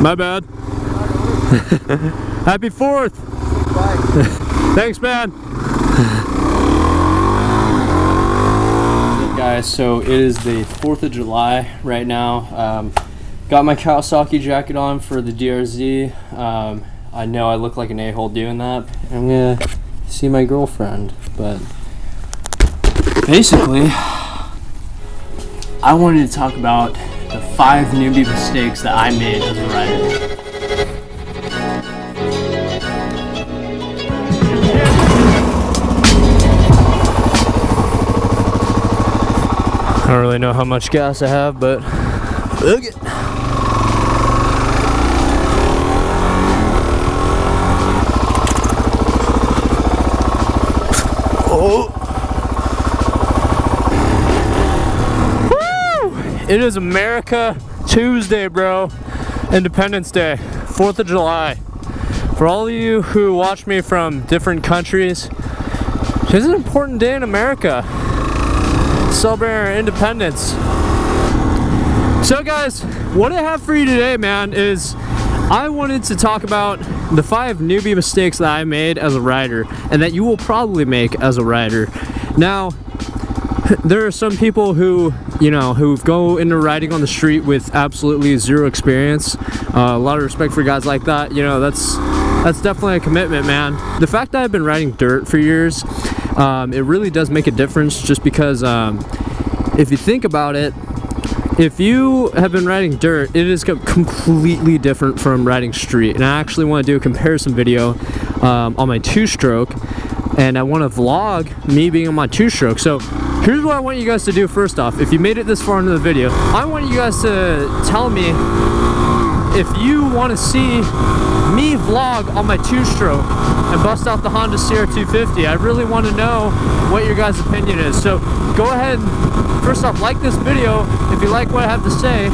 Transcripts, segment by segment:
My bad. Happy 4th. Thanks, man. Guys, so it is the 4th of July right now. Got my Kawasaki jacket on for the DRZ. I know I look like an a-hole doing that. I'm gonna see my girlfriend, but basically I wanted to talk about the 5 newbie mistakes that I made as a rider. I don't really know how much gas I have, but look it. Oh. Woo! It is America Tuesday, bro. Independence Day, 4th of July. For all of you who watch me from different countries, it's an important day in America. Celebrating our independence. So guys, what I have for you today, man, is I wanted to talk about the 5 newbie mistakes that I made as a rider and that you will probably make as a rider. Now, there are some people who, you know, who go into riding on the street with absolutely zero experience. A lot of respect for guys like that. You know, that's definitely a commitment, man. The fact that I've been riding dirt for years, it really does make a difference, just because if you think about it, if you have been riding dirt, it is completely different from riding street. And I actually want to do a comparison video on my 2-stroke, and I want to vlog me being on my 2-stroke. So here's what I want you guys to do. First off, if you made it this far into the video, I want you guys to tell me if you want to see me vlog on my 2-stroke and bust out the Countersteer 250. I really want to know what your guys' opinion is. So go ahead and first off, like this video if you like what I have to say.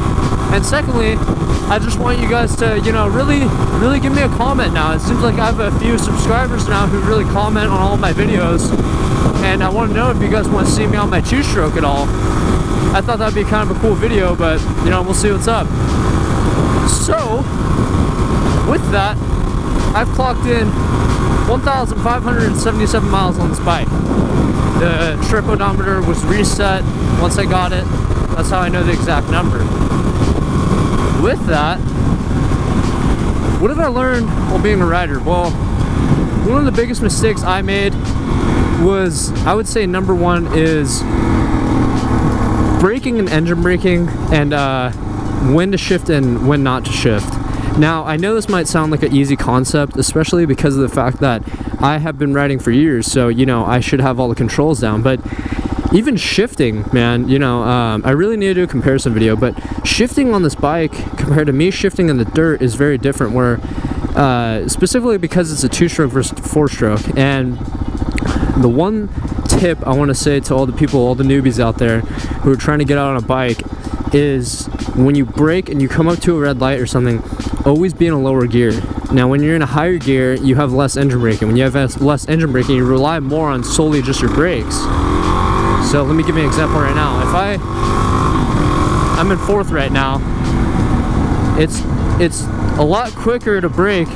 And secondly, I just want you guys to, you know, really give me a comment now. It seems like I have a few subscribers now who really comment on all my videos. And I want to know if you guys want to see me on my 2-stroke at all. I thought that'd be kind of a cool video, but, you know, we'll see what's up. So, with that, I've clocked in 1,577 miles on this bike. The trip odometer was reset once I got it. That's how I know the exact number. With that, what have I learned while being a rider? Well, one of the biggest mistakes I made was, I would say number 1 is braking and engine braking, and when to shift and when not to shift. Now, I know this might sound like an easy concept, especially because of the fact that I have been riding for years, so, you know, I should have all the controls down. But even shifting, man, you know, I really need to do a comparison video, but shifting on this bike compared to me shifting in the dirt is very different, where specifically because it's a 2-stroke versus 4-stroke. And the one tip I want to say to all the people, all the newbies out there who are trying to get out on a bike, is when you brake and you come up to a red light or something, always be in a lower gear. Now, when you're in a higher gear, you have less engine braking. When you have less engine braking, you rely more on solely just your brakes. So let me give you an example right now. If I'm in 4th right now, it's a lot quicker to brake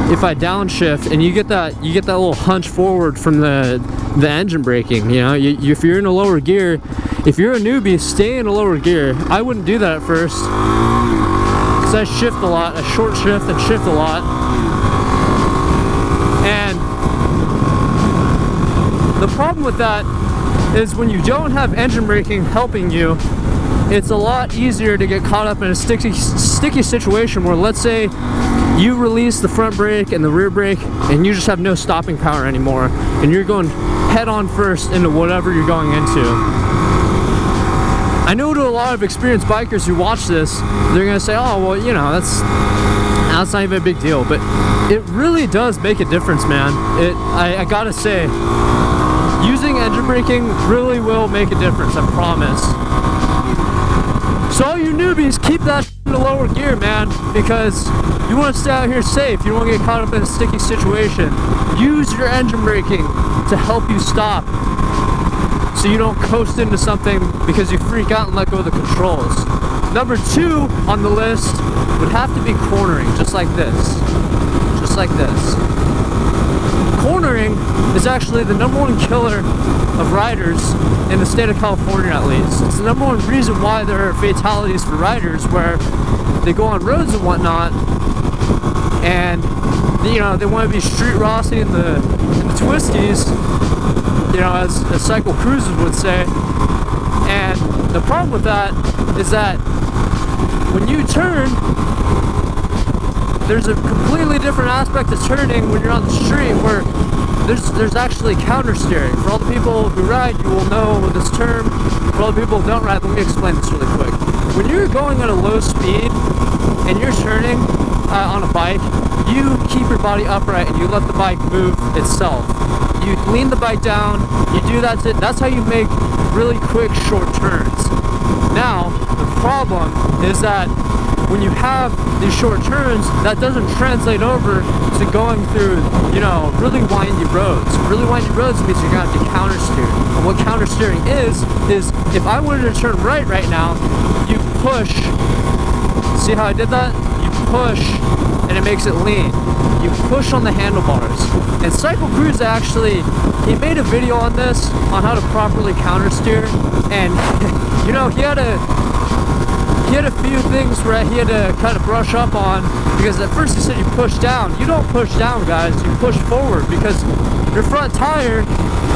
if I downshift, and you get that little hunch forward from the engine braking. You know, if you're in a lower gear, if you're a newbie, stay in a lower gear. I wouldn't do that at first, because I shift a lot. I short shift and shift a lot. And the problem with that is when you don't have engine braking helping you, it's a lot easier to get caught up in a sticky situation where, let's say you release the front brake and the rear brake and you just have no stopping power anymore, and you're going head on first into whatever you're going into. I know to a lot of experienced bikers who watch this, they're gonna say, oh, well, you know, that's not even a big deal, but it really does make a difference, man. I gotta say, using engine braking really will make a difference, I promise. So all you newbies, keep that in the lower gear, man, because you want to stay out here safe. You don't want to get caught up in a sticky situation. Use your engine braking to help you stop, so you don't coast into something because you freak out and let go of the controls. Number 2 on the list would have to be cornering, just like this. Just like this. Cornering is actually the number 1 killer of riders in the state of California, at least. It's the number 1 reason why there are fatalities for riders, where they go on roads and whatnot, and you know, they want to be street rossing in the twisties, you know, as cycle cruisers would say. And the problem with that is that when you turn, there's a completely different aspect of turning when you're on the street, where there's actually countersteering. For all the people who ride, you will know this term. For all the people who don't ride, let me explain this really quick. When you're going at a low speed and you're turning on a bike, you keep your body upright and you let the bike move itself. You lean the bike down, you do that. That's how you make really quick, short turns. Now, the problem is that when you have these short turns, that doesn't translate over to going through, you know, really windy roads. Really windy roads means you're gonna have to countersteer. And what countersteering is if I wanted to turn right now, you push. See how I did that? You push, and it makes it lean. You push on the handlebars. And Cycle Cruise actually, he made a video on this, on how to properly countersteer, and you know, he had a few things where he had to kind of brush up on, because at first he said you push down. You don't push down, guys, you push forward, because your front tire,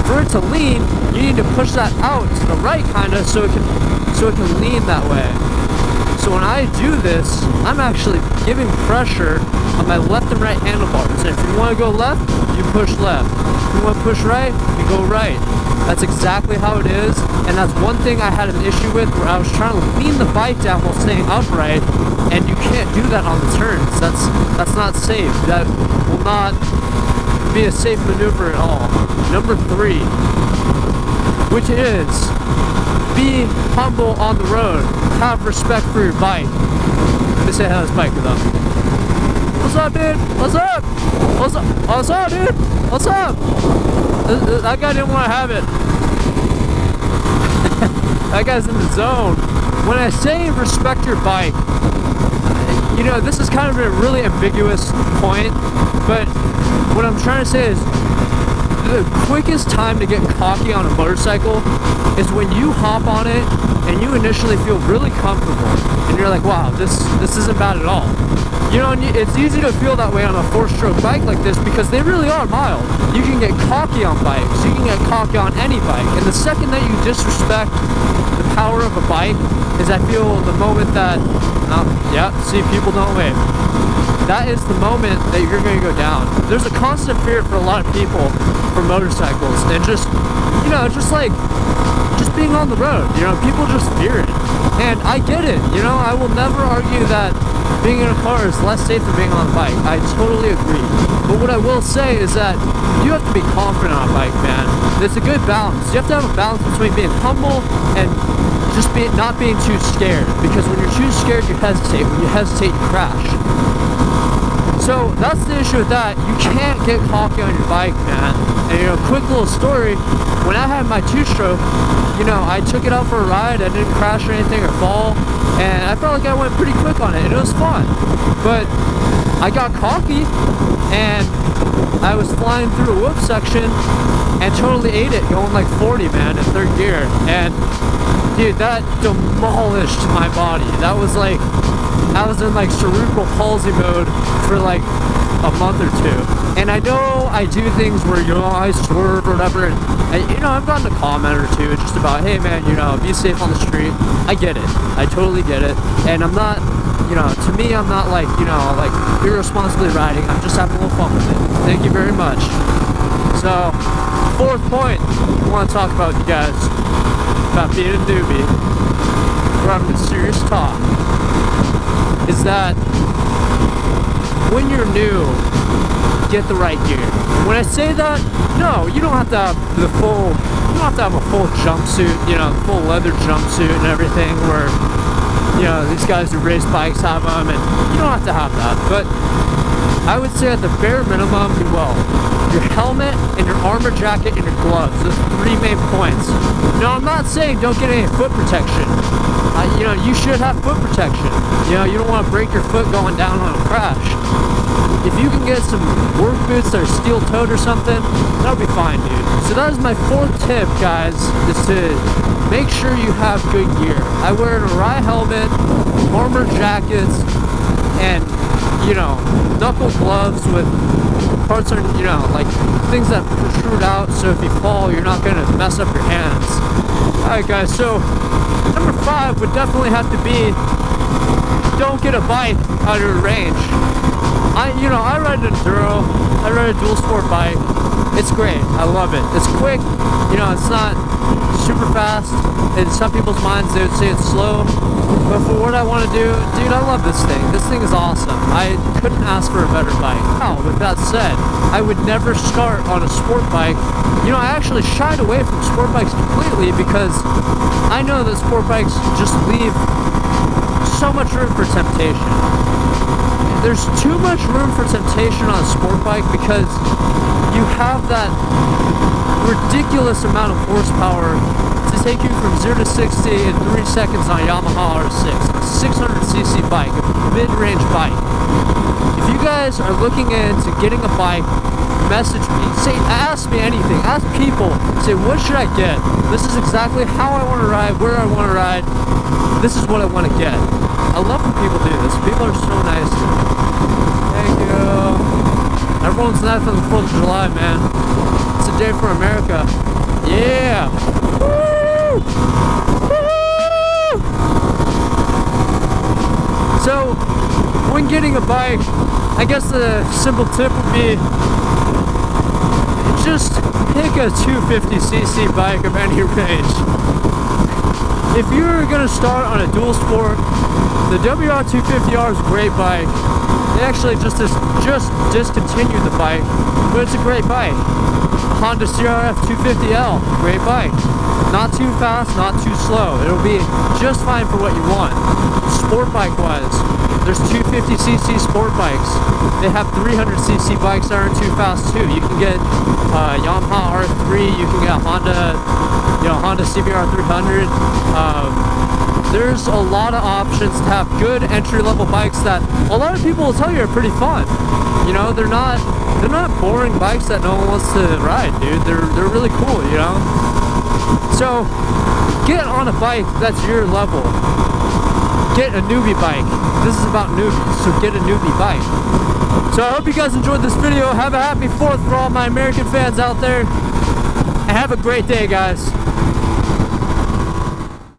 for it to lean, you need to push that out to the right kinda, so it can lean that way. So when I do this, I'm actually giving pressure on my left and right handlebars. And if you want to go left, you push left. If you want to push right, you go right. That's exactly how it is, and that's one thing I had an issue with, where I was trying to lean the bike down while staying upright, and you can't do that on the turns. That's not safe. That will not be a safe maneuver at all. Number 3, which is be humble on the road. Have respect for your bike. Let me say how this bike is up. What's up, dude? What's up? What's up? What's up, dude? What's up? That guy didn't want to have it. That guy's in the zone. When I say respect your bike, you know, this is kind of a really ambiguous point, but what I'm trying to say is the quickest time to get cocky on a motorcycle is when you hop on it and you initially feel really comfortable and you're like, wow, this isn't bad at all. You know, and it's easy to feel that way on a 4-stroke bike like this, because they really are mild. You can get cocky on bikes, you can get cocky on any bike, and the second that you disrespect the power of a bike is, I feel, the moment that, yeah, see, people don't wave. That is the moment that you're going to go down. There's a constant fear for a lot of people for motorcycles, and just, you know, just being on the road, you know, people just fear it. And I get it, you know, I will never argue that being in a car is less safe than being on a bike. I totally agree. But what I will say is that you have to be confident on a bike, man. There's a good balance. You have to have a balance between being humble and just not being too scared. Because when you're too scared, you hesitate. When you hesitate, you crash. So that's the issue with that. You can't get cocky on your bike, man. And, you know, quick little story. When I had my 2-stroke, you know, I took it out for a ride. I didn't crash or anything or fall, and I felt like I went pretty quick on it, and it was fun. But I got cocky, and I was flying through a whoop section and totally ate it, going like 40, man, in 3rd gear. And dude, that demolished my body. That was like, I was in like cerebral palsy mode for like a month or 2. And I know I do things where, you know, I swerve or whatever, and you know, I've gotten a comment or 2 just about, hey man, you know, be safe on the street. I get it. I totally get it. And I'm not, you know, to me, I'm not like, you know, like irresponsibly riding. I'm just having a little fun with it. Thank you very much. So, 4th point I want to talk about, you guys, about being a newbie. We're having a serious talk. Is that when you're new, get the right gear. When I say that, no, you don't have to have the full, you don't have to have a full jumpsuit, you know, full leather jumpsuit and everything, where, you know, these guys who race bikes have them, and you don't have to have that. But I would say at the bare minimum, well, your helmet and your armor jacket and your gloves. Those 3 main points. Now, I'm not saying don't get any foot protection. you know, you should have foot protection. You know, you don't want to break your foot going down on a crash. If you can get some work boots that are steel-toed or something, that'll be fine, dude. So that is my 4th tip, guys, is to make sure you have good gear. I wear an Arai helmet, armor jackets, and, you know, knuckle gloves with parts are, you know, like things that protrude out, so if you fall, you're not gonna mess up your hands. Alright, guys, so number 5 would definitely have to be don't get a bike out of your range. I ride an enduro, I ride a dual sport bike. It's great, I love it. It's quick, you know, it's not super fast. In some people's minds, they would say it's slow. But for what I want to do, dude, I love this thing. This thing is awesome. I couldn't ask for a better bike. Now, with that said, I would never start on a sport bike. You know, I actually shied away from sport bikes completely because I know that sport bikes just leave so much room for temptation. There's too much room for temptation on a sport bike because you have that ridiculous amount of horsepower to take you from 0 to 60 in 3 seconds on a Yamaha R6, a 600cc bike, a mid-range bike. If you guys are looking into getting a bike, message me, ask me anything, ask people, say what should I get? This is exactly how I want to ride, where I want to ride, this is what I want to get. I love when people do this. People are so nice. Thank you. Everyone's nice on the 4th of July, man. It's a day for America. Yeah. Woo! Woo! So, when getting a bike, I guess the simple tip would be just pick a 250cc bike of any range. If you're going to start on a dual sport, the WR250R is a great bike. They actually just discontinued the bike, but it's a great bike. Honda CRF 250L, great bike. Not too fast, not too slow. It'll be just fine for what you want. Sport bike wise, there's 250cc sport bikes. They have 300cc bikes that aren't too fast too. You can get Yamaha R3, you can get Honda CBR 300. There's a lot of options to have good entry-level bikes that a lot of people will tell you are pretty fun. You know, they're not boring bikes that no one wants to ride, dude. They're really cool, you know. So get on a bike that's your level. Get a newbie bike. This is about newbies, so get a newbie bike. So I hope you guys enjoyed this video. Have a happy 4th for all my American fans out there, and have a great day, guys.